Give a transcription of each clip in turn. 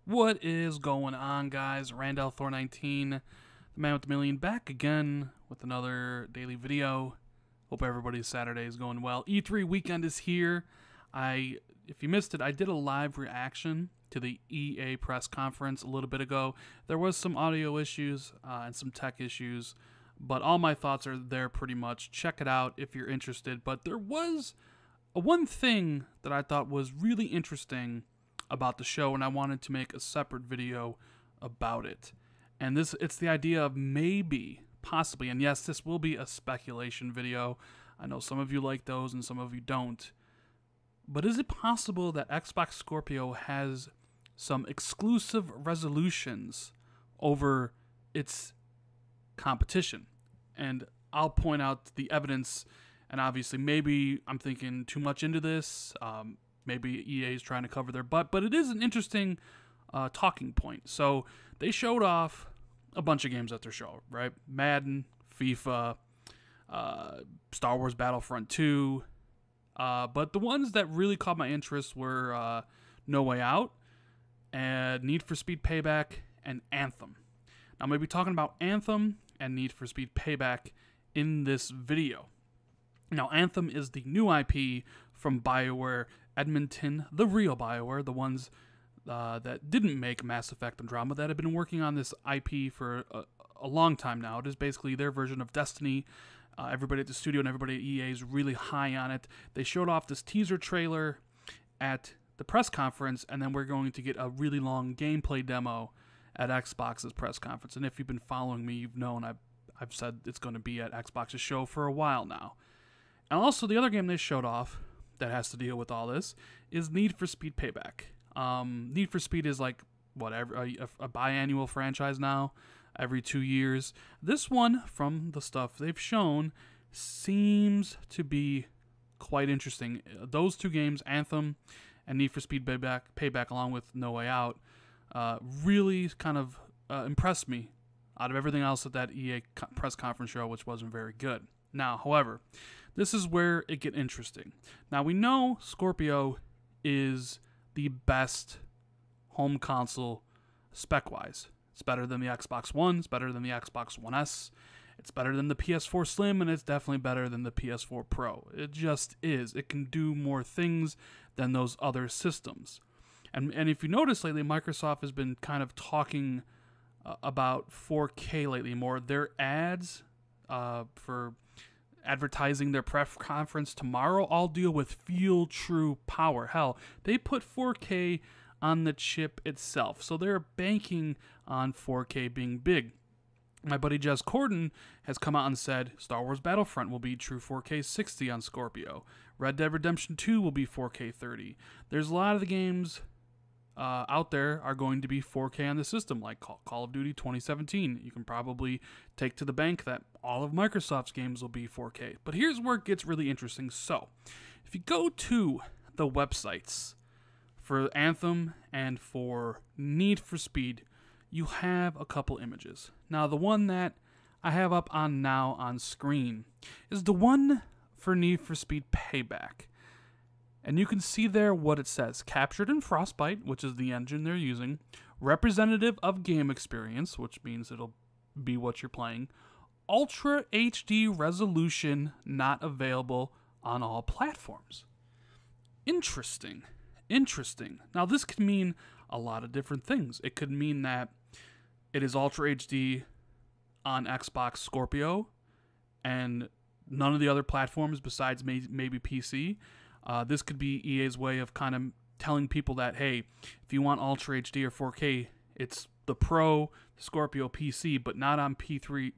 What is going on, guys? Randall Thor 19, the man with the million, back again with another daily video. Hope everybody's Saturday is going well. E3 weekend is here. If you missed it, I did a live reaction to the EA press conference a little bit ago. There was some audio issues and some tech issues, but all my thoughts are there pretty much. Check it out if you're interested. But there was one thing that I thought was really interesting about the show, and I wanted to make a separate video about it. And it's the idea of maybe, possibly, and yes, this will be a speculation video. I know some of you like those and some of you don't. But is it possible that Xbox Scorpio has some exclusive resolutions over its competition? And I'll point out the evidence, and obviously maybe I'm thinking too much into this. Maybe EA is trying to cover their butt, but it is an interesting talking point. So they showed off a bunch of games at their show, right? Madden, FIFA, Star Wars Battlefront 2. But the ones that really caught my interest were No Way Out, and Need for Speed Payback, and Anthem. Now I'm going to be talking about Anthem and Need for Speed Payback in this video. Now Anthem is the new IP from BioWare Edmonton, the real BioWare, the ones that didn't make Mass Effect Andromeda, that have been working on this IP for a long time now. It is basically their version of Destiny. Everybody at the studio and everybody at EA is really high on it. They showed off this teaser trailer at the press conference, and then we're going to get a really long gameplay demo at Xbox's press conference. And if you've been following me, you've known I've said it's going to be at Xbox's show for a while now. And also the other game they showed off that has to deal with all this is Need for Speed Payback. Need for Speed is like whatever a biannual franchise now, every 2 years. This one, from the stuff they've shown, seems to be quite interesting. Those two games, Anthem and Need for Speed Payback, along with No Way Out, really kind of impressed me out of everything else at that EA press conference show, which wasn't very good. Now, however, this is where it gets interesting. Now, we know Scorpio is the best home console spec-wise. It's better than the Xbox One, it's better than the Xbox One S, it's better than the PS4 Slim, and it's definitely better than the PS4 Pro. It just is. It can do more things than those other systems. And if you notice lately, Microsoft has been kind of talking about 4K lately more. Their ads for advertising their press conference tomorrow all deal with feel true power. Hell, they put 4K on the chip itself, so they're banking on 4K being big. My buddy Jez Corden has come out and said Star Wars Battlefront will be true 4K 60 on Scorpio. Red Dead Redemption 2 will be 4K 30. There's a lot of the games out there are going to be 4K on the system, like Call of Duty 2017. You can probably take to the bank that all of Microsoft's games will be 4K. But here's where it gets really interesting. So, if you go to the websites for Anthem and for Need for Speed, you have a couple images. Now, the one that I have up on now on screen is the one for Need for Speed Payback. And you can see there what it says. Captured in Frostbite, which is the engine they're using. Representative of game experience, which means it'll be what you're playing. Ultra HD resolution, not available on all platforms. Interesting. Interesting. Now, this could mean a lot of different things. It could mean that it is Ultra HD on Xbox Scorpio and none of the other platforms besides maybe PC. This could be EA's way of kind of telling people that, hey, if you want Ultra HD or 4K, it's the Pro Scorpio PC, but not on PS3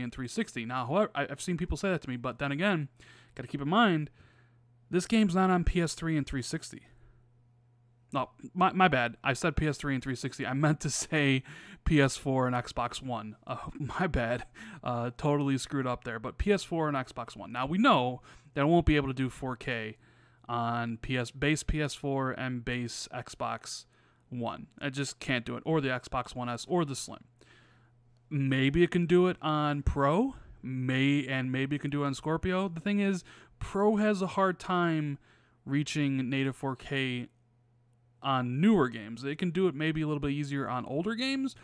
and 360. Now, however, I've seen people say that to me, but then again, got to keep in mind, this game's not on PS3 and 360. No, my bad. I said PS3 and 360. I meant to say PS4 and Xbox One. My bad. Totally screwed up there. But PS4 and Xbox One. Now, we know that it won't be able to do 4K on base PS4 and base Xbox One. I just can't do it. Or the Xbox One S or the Slim. Maybe it can do it on Pro. Maybe it can do it on Scorpio. The thing is, Pro has a hard time reaching native 4K on newer games. It can do it maybe a little bit easier on older games,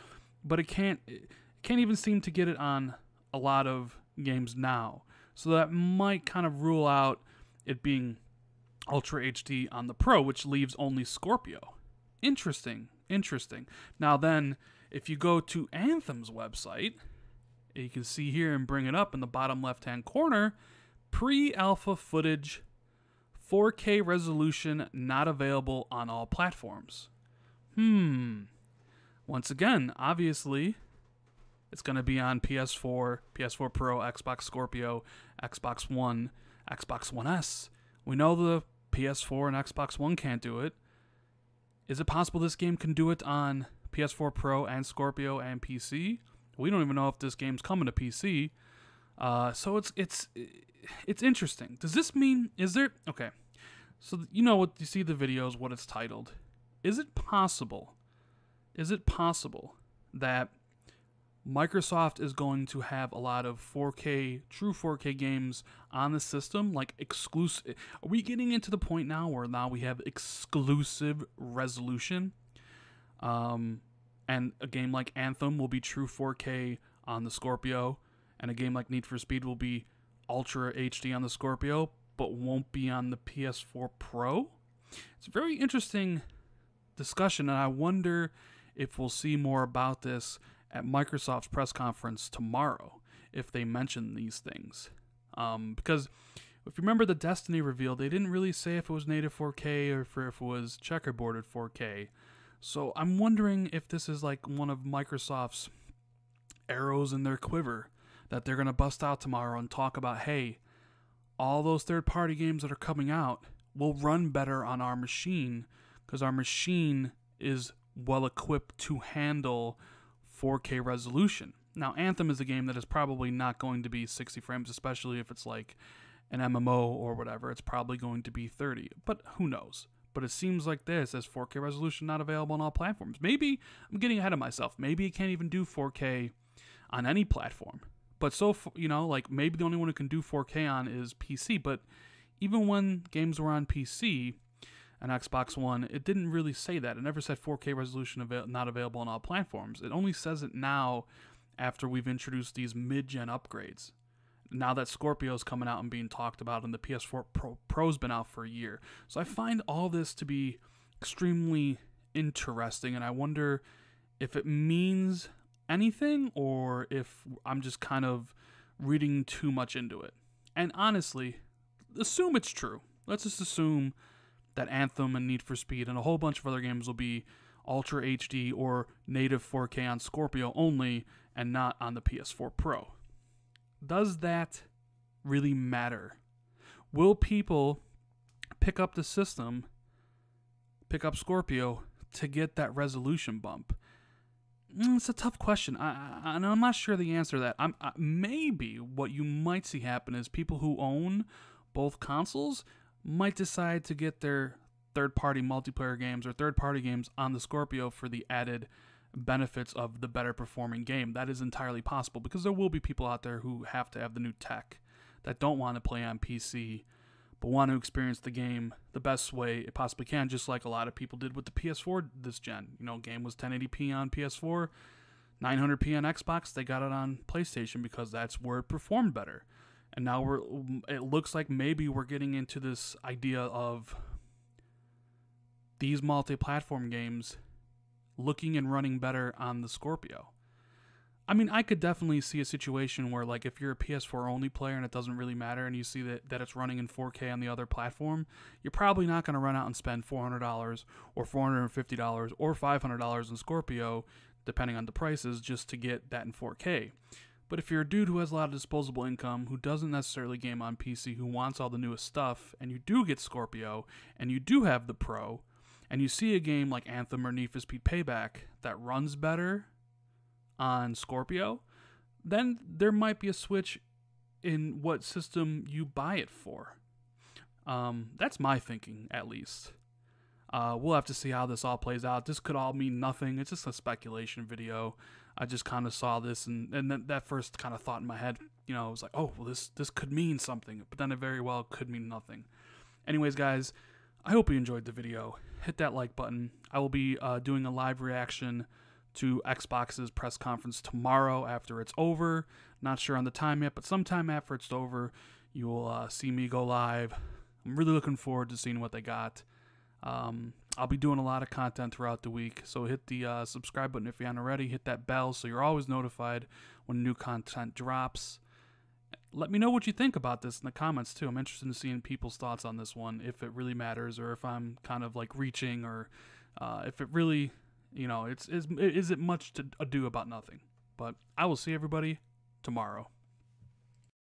but it can't even seem to get it on a lot of games now. So that might kind of rule out it being Ultra HD on the Pro, which leaves only Scorpio. Interesting. Now then, if you go to Anthem's website, you can see here and bring it up in the bottom left-hand corner, pre-alpha footage, 4K resolution not available on all platforms. Once again, obviously, it's going to be on PS4, PS4 Pro, Xbox Scorpio, Xbox One, Xbox One S. We know the PS4 and Xbox One can't do it. Is it possible this game can do it on PS4 Pro and Scorpio and PC? We don't even know if this game's coming to PC. So it's interesting. Does this mean, okay, so you know what, you see the videos, what it's titled. Is it possible that Microsoft is going to have a lot of 4K, true 4K games on the system, like exclusive? Are we getting into the point now where now we have exclusive resolution? And a game like Anthem will be true 4K on the Scorpio, and a game like Need for Speed will be Ultra HD on the Scorpio, but won't be on the PS4 Pro? It's a very interesting discussion, and I wonder if we'll see more about this at Microsoft's press conference tomorrow, if they mention these things. Because if you remember the Destiny reveal, they didn't really say if it was native 4K or if it was checkerboarded 4K. So I'm wondering if this is like one of Microsoft's arrows in their quiver that they're going to bust out tomorrow and talk about, hey, all those third-party games that are coming out will run better on our machine because our machine is well-equipped to handle 4K resolution. Now, Anthem is a game that is probably not going to be 60 frames, especially if it's like an MMO or whatever. It's probably going to be 30, but who knows? But it seems like this as 4K resolution not available on all platforms. Maybe I'm getting ahead of myself. Maybe it can't even do 4K on any platform. But like maybe the only one who can do 4K on is PC. But even when games were on PC and Xbox One, it didn't really say that. It never said 4K resolution not available on all platforms. It only says it now after we've introduced these mid-gen upgrades. Now that Scorpio's coming out and being talked about, and the PS4 Pro's been out for a year. So I find all this to be extremely interesting, and I wonder if it means anything or if I'm just kind of reading too much into it. And honestly, assume it's true. Let's just assume that Anthem and Need for Speed and a whole bunch of other games will be Ultra HD or native 4K on Scorpio only and not on the PS4 Pro. Does that really matter? Will people pick up the system, pick up Scorpio to get that resolution bump? It's a tough question. I'm not sure the answer to that. Maybe what you might see happen is people who own both consoles might decide to get their third-party multiplayer games or third-party games on the Scorpio for the added benefits of the better performing game. That is entirely possible because there will be people out there who have to have the new tech that don't want to play on PC but want to experience the game the best way it possibly can, just like a lot of people did with the PS4 this gen. Game was 1080p on PS4, 900p on Xbox. They got it on PlayStation because that's where it performed better. And now it looks like maybe we're getting into this idea of these multi-platform games looking and running better on the Scorpio. I mean, I could definitely see a situation where, like, if you're a PS4 only player and it doesn't really matter and you see that it's running in 4K on the other platform, you're probably not going to run out and spend $400 or $450 or $500 in Scorpio, depending on the prices, just to get that in 4K. But if you're a dude who has a lot of disposable income, who doesn't necessarily game on PC, who wants all the newest stuff, and you do get Scorpio, and you do have the Pro, and you see a game like Anthem or Need for Speed Payback that runs better on Scorpio, then there might be a switch in what system you buy it for. That's my thinking, at least. We'll have to see how this all plays out. This could all mean nothing. It's just a speculation video. I just kind of saw this, and then that first kind of thought in my head, I was like, oh, well, this could mean something. But then it very well could mean nothing. Anyways, guys, I hope you enjoyed the video. Hit that like button. I will be doing a live reaction to Xbox's press conference tomorrow after it's over. Not sure on the time yet, but sometime after it's over, you will see me go live. I'm really looking forward to seeing what they got. I'll be doing a lot of content throughout the week, so hit the subscribe button if you haven't already. Hit that bell so you're always notified when new content drops. Let me know what you think about this in the comments, too. I'm interested in seeing people's thoughts on this one, if it really matters, or if I'm kind of like reaching, or if it really, you know, is it much to ado about nothing. But I will see everybody tomorrow.